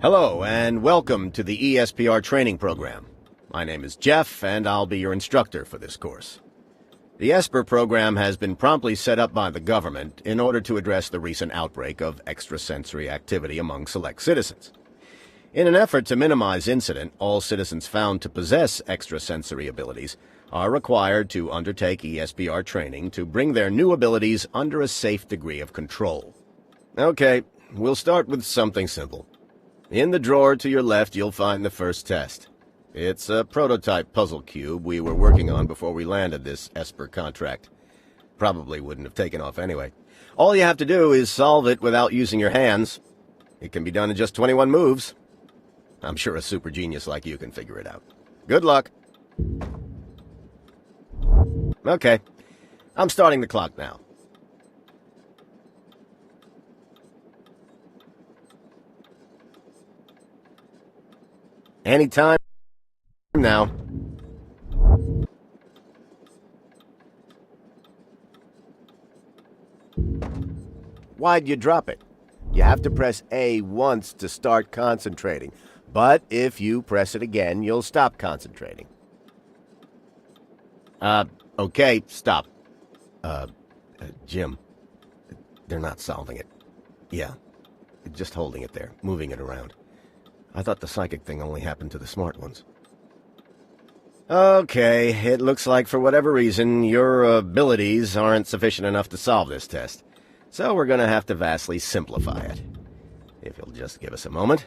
Hello, and welcome to the ESPR training program. My name is Jeff, and I'll be your instructor for this course. The ESPER program has been promptly set up by the government in order to address the recent outbreak of extrasensory activity among select citizens. In an effort to minimize incident, all citizens found to possess extrasensory abilities are required to undertake ESPR training to bring their new abilities under a safe degree of control. Okay, we'll start with something simple. In the drawer to your left, you'll find the first test. It's a prototype puzzle cube we were working on before we landed this ESPER contract. Probably wouldn't have taken off anyway. All you have to do is solve it without using your hands. It can be done in just 21 moves. I'm sure a super genius like you can figure it out. Good luck. Okay, I'm starting the clock now. Anytime now. Why'd you drop it? You have to press A once to start concentrating, but if you press it again, you'll stop concentrating. Okay, stop. Jim, they're not solving it. Yeah, just holding it there, moving it around. I thought the psychic thing only happened to the smart ones. Okay, it looks like for whatever reason, your abilities aren't sufficient enough to solve this test. So we're going to have to vastly simplify it. If you'll just give us a moment.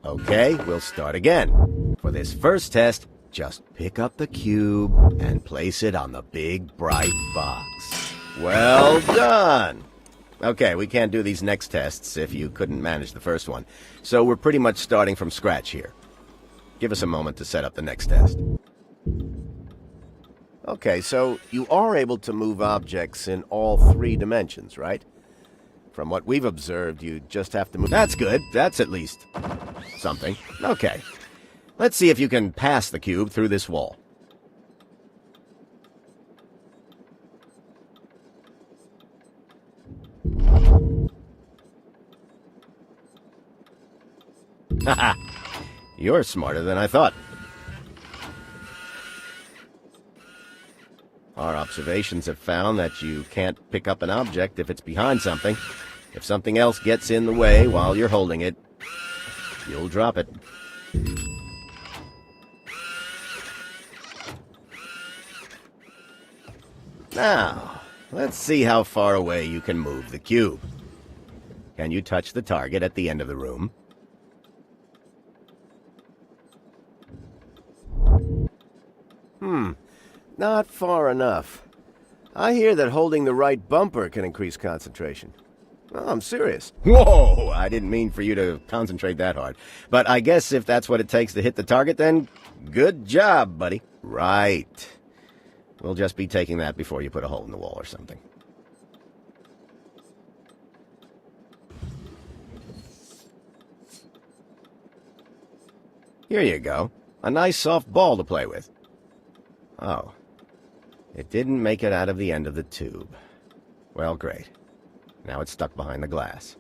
Okay, we'll start again. For this first test, just pick up the cube and place it on the big bright box. Well done! Okay, we can't do these next tests if you couldn't manage the first one. So we're pretty much starting from scratch here. Give us a moment to set up the next test. Okay, so you are able to move objects in all 3 dimensions, right? From what we've observed, you just have to move... That's good. That's at least something. Okay. Let's see if you can pass the cube through this wall. Haha! You're smarter than I thought. Our observations have found that you can't pick up an object if it's behind something. If something else gets in the way while you're holding it, you'll drop it. Now, let's see how far away you can move the cube. Can you touch the target at the end of the room? Not far enough. I hear that holding the right bumper can increase concentration. Oh, I'm serious. Whoa! I didn't mean for you to concentrate that hard. But I guess if that's what it takes to hit the target, then good job, buddy. Right. We'll just be taking that before you put a hole in the wall or something. Here you go. A nice soft ball to play with. Oh. It didn't make it out of the end of the tube. Well, great. Now it's stuck behind the glass.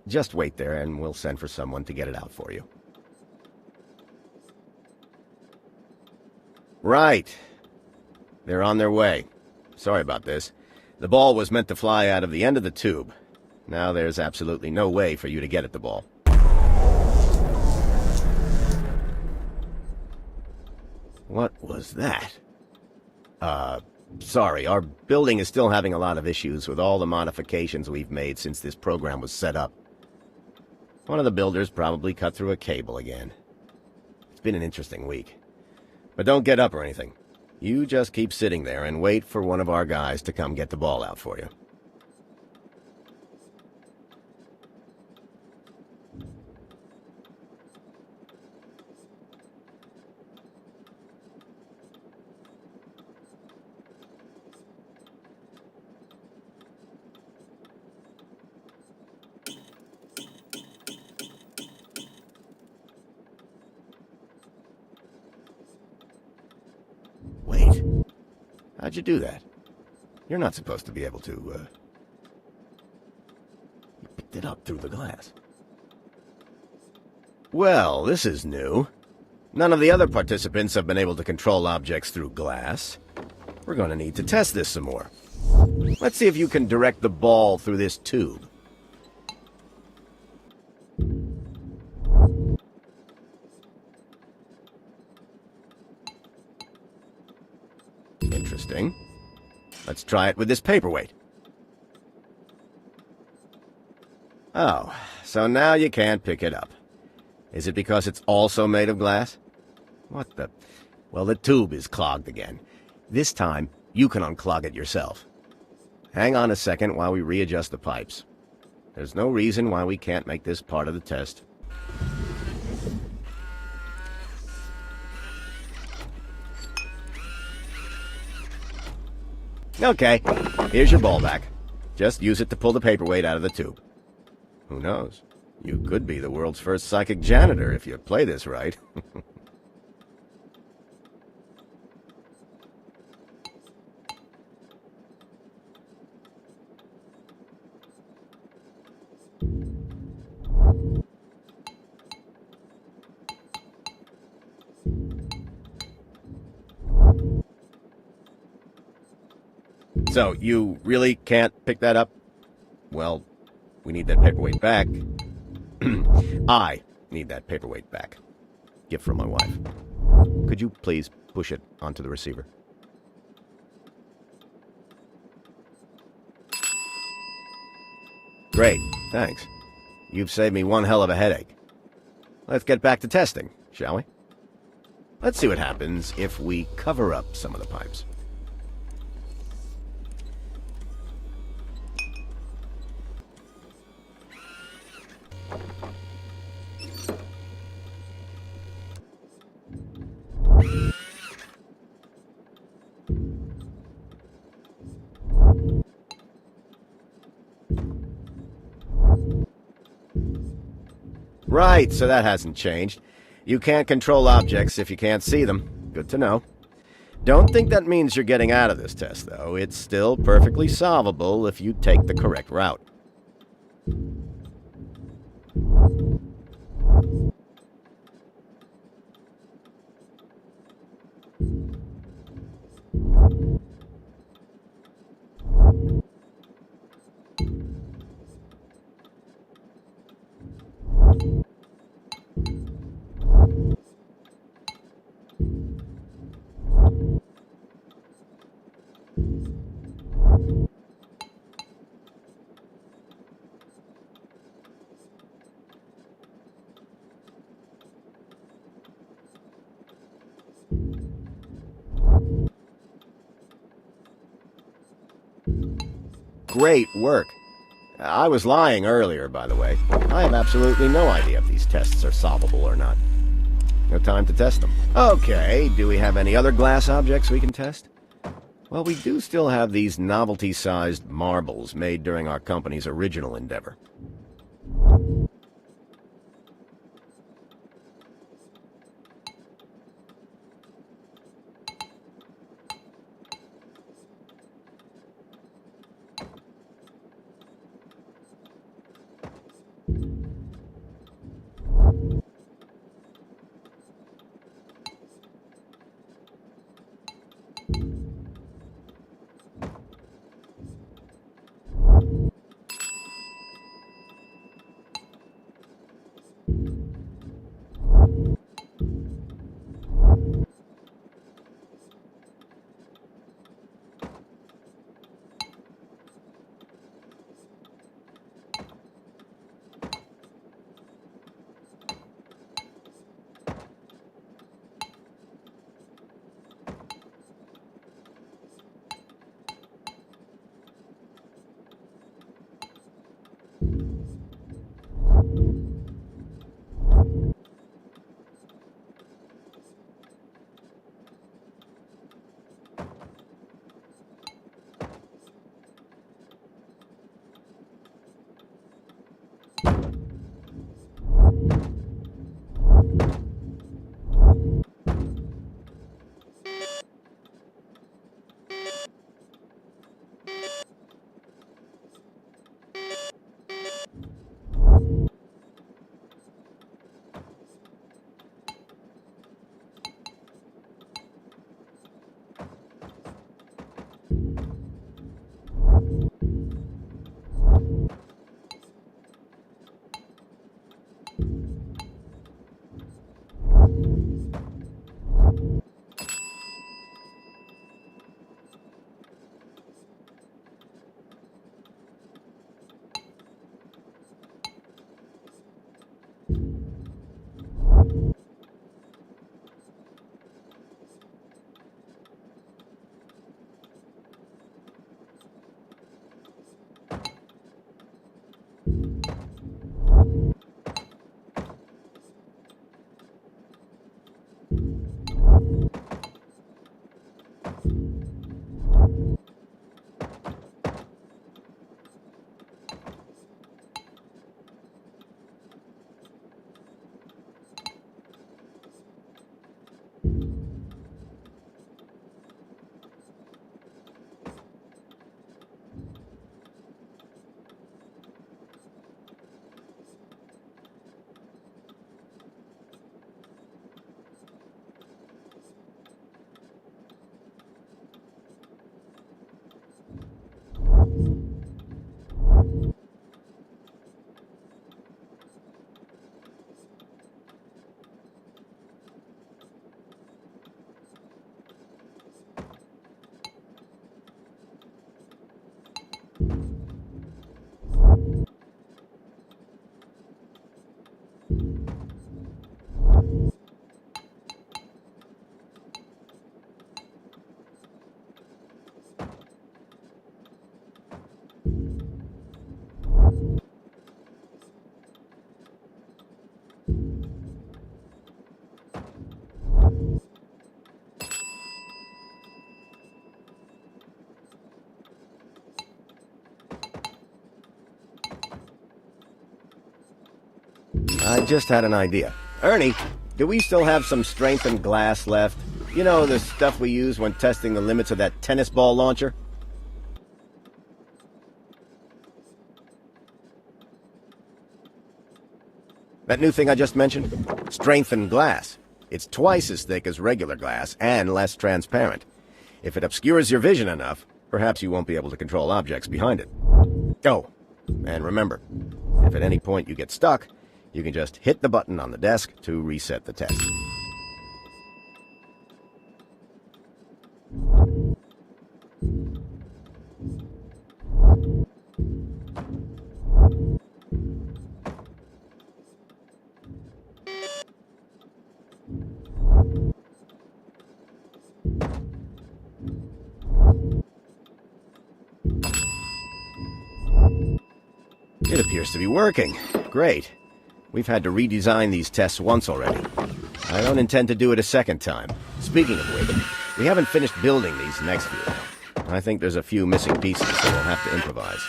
Just wait there and we'll send for someone to get it out for you. Right. They're on their way. Sorry about this. The ball was meant to fly out of the end of the tube. Now there's absolutely no way for you to get at the ball. What was that? Sorry, our building is still having a lot of issues with all the modifications we've made since this program was set up. One of the builders probably cut through a cable again. It's been an interesting week. But don't get up or anything. You just keep sitting there and wait for one of our guys to come get the ball out for you. Wait. How'd you do that? You're not supposed to be able to, You picked it up through the glass. Well, this is new. None of the other participants have been able to control objects through glass. We're going to need to test this some more. Let's see if you can direct the ball through this tube. Interesting. Let's try it with this paperweight. Oh, so now you can't pick it up. Is it because it's also made of glass? What the... Well, the tube is clogged again. This time, you can unclog it yourself. Hang on a second while we readjust the pipes. There's no reason why we can't make this part of the test. Okay, here's your ball back. Just use it to pull the paperweight out of the tube. Who knows? You could be the world's first psychic janitor if you play this right. So, you really can't pick that up? Well, we need that paperweight back. I need that paperweight back. Gift from my wife. Could you please push it onto the receiver? Great, thanks. You've saved me one hell of a headache. Let's get back to testing, shall we? Let's see what happens if we cover up some of the pipes. Right, so that hasn't changed. You can't control objects if you can't see them. Good to know. Don't think that means you're getting out of this test, though. It's still perfectly solvable if you take the correct route. Great work. I was lying earlier, by the way. I have absolutely no idea if these tests are solvable or not. No time to test them. Okay, do we have any other glass objects we can test? Well, we do still have these novelty-sized marbles made during our company's original endeavor. I just had an idea. Ernie, do we still have some strengthened glass left? You know, the stuff we use when testing the limits of that tennis ball launcher? That new thing I just mentioned? Strengthened glass. It's twice as thick as regular glass and less transparent. If it obscures your vision enough, perhaps you won't be able to control objects behind it. Oh, and remember, if at any point you get stuck, you can just hit the button on the desk to reset the test. It appears to be working. Great. We've had to redesign these tests once already. I don't intend to do it a second time. Speaking of which, we haven't finished building these next few. I think there's a few missing pieces, so we'll have to improvise.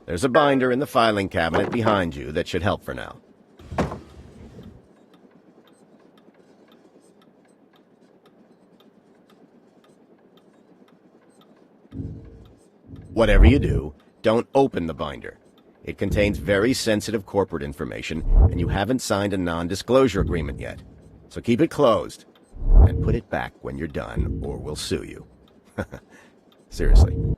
There's a binder in the filing cabinet behind you that should help for now. Whatever you do, don't open the binder. It contains very sensitive corporate information, and you haven't signed a non-disclosure agreement yet. So keep it closed, and put it back when you're done, or we'll sue you. Seriously.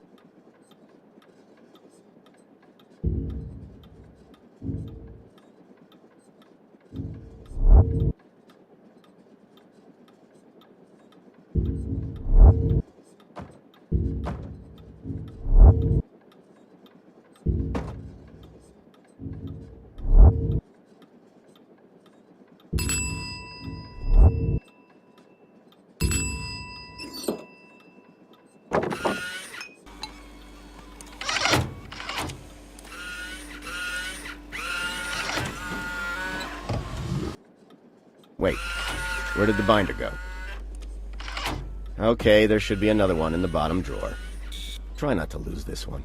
Wait, where did the binder go? Okay, there should be another one in the bottom drawer. Try not to lose this one.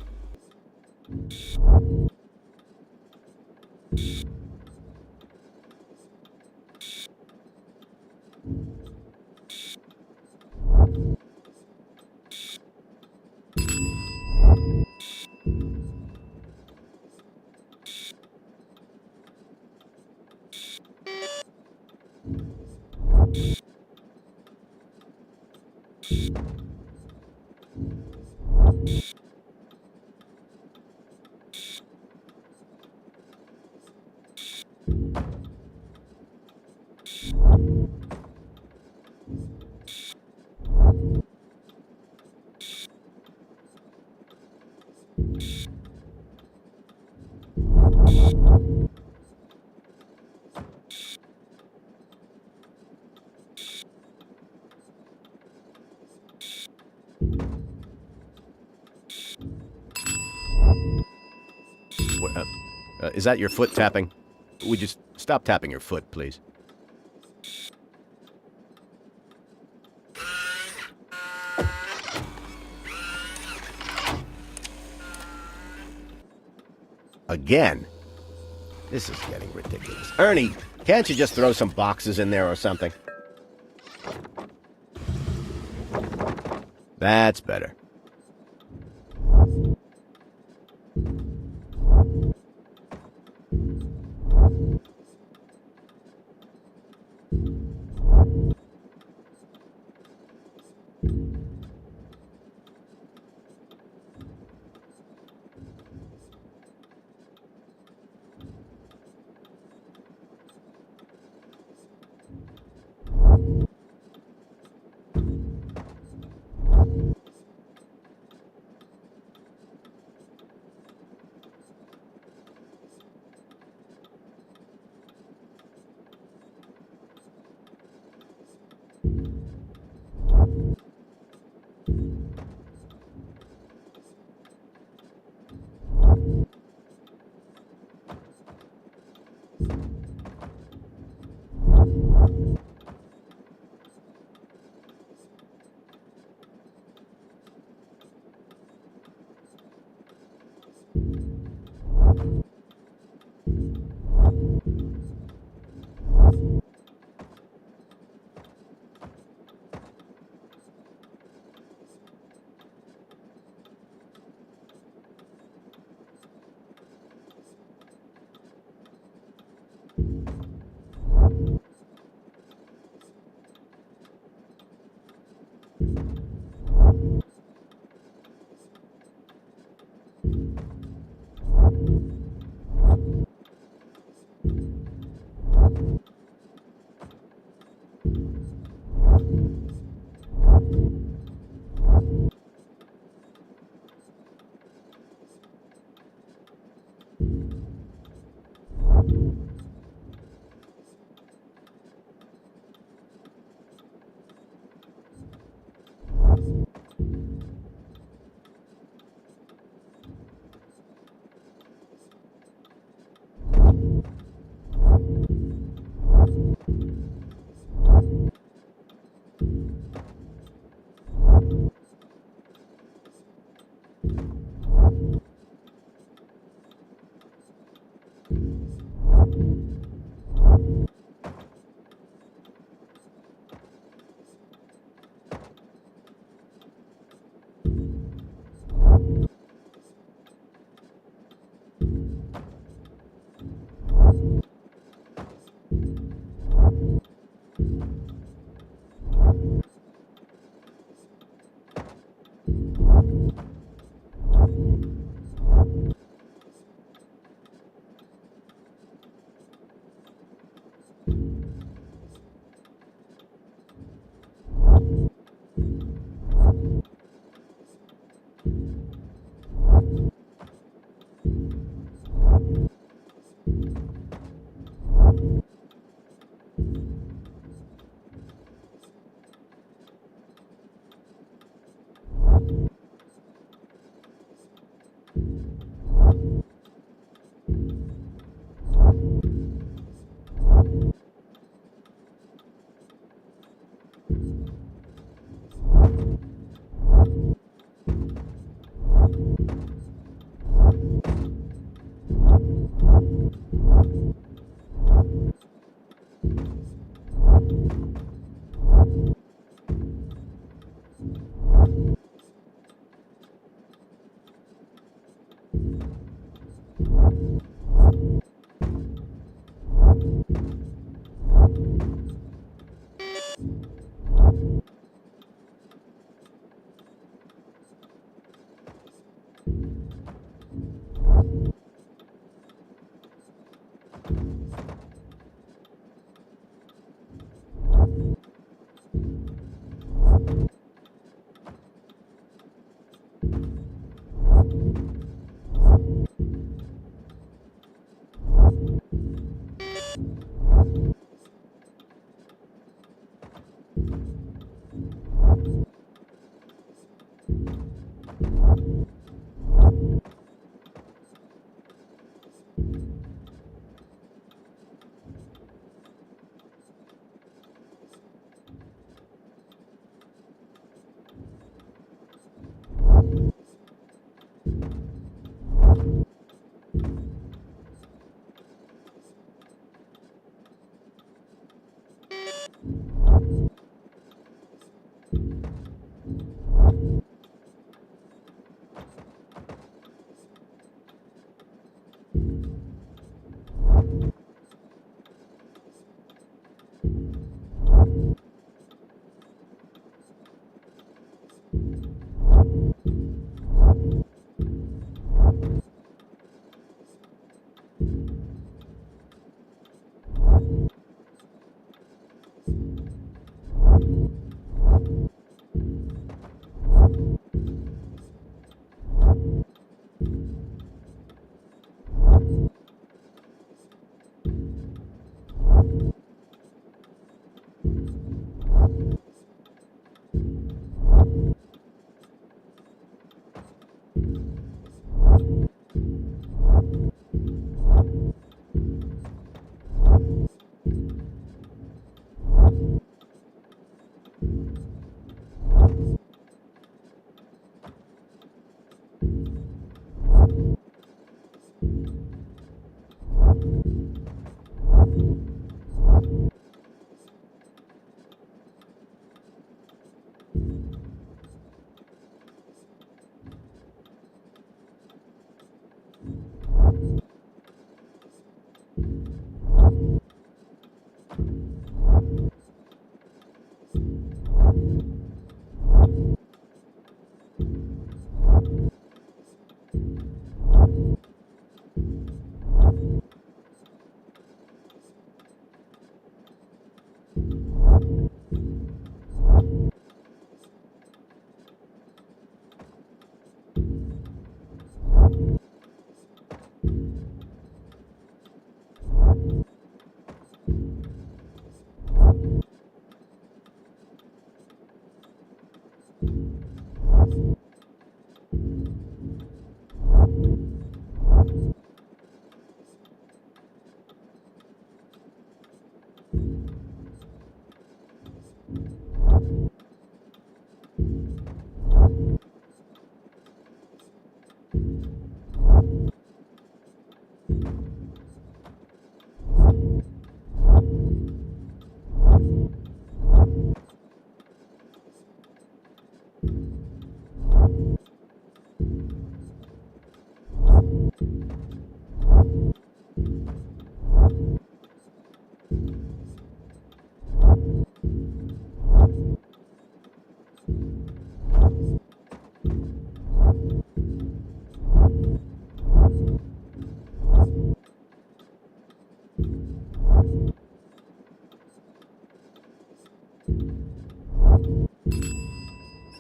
Is that your foot tapping? Would you stop tapping your foot, please? Again? This is getting ridiculous. Ernie, can't you just throw some boxes in there or something? That's better.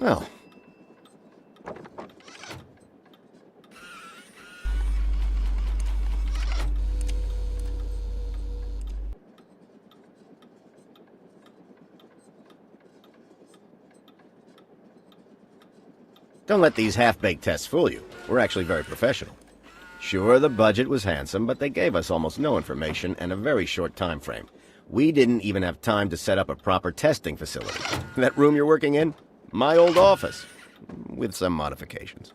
Well, Don't let these half-baked tests fool you. We're actually very professional. Sure, the budget was handsome, but they gave us almost no information and a very short time frame. We didn't even have time to set up a proper testing facility. That room you're working in? My old office. With some modifications.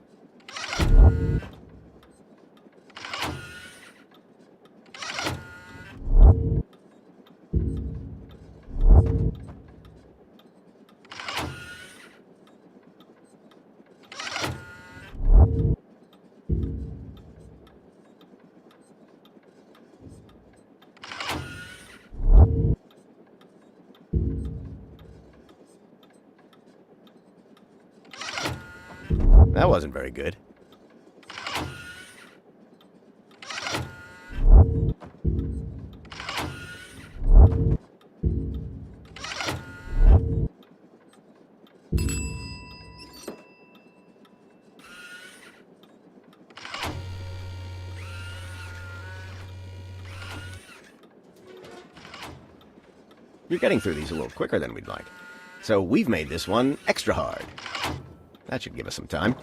That wasn't very good. You're getting through these a little quicker than we'd like. So we've made this one extra hard. That should give us some time.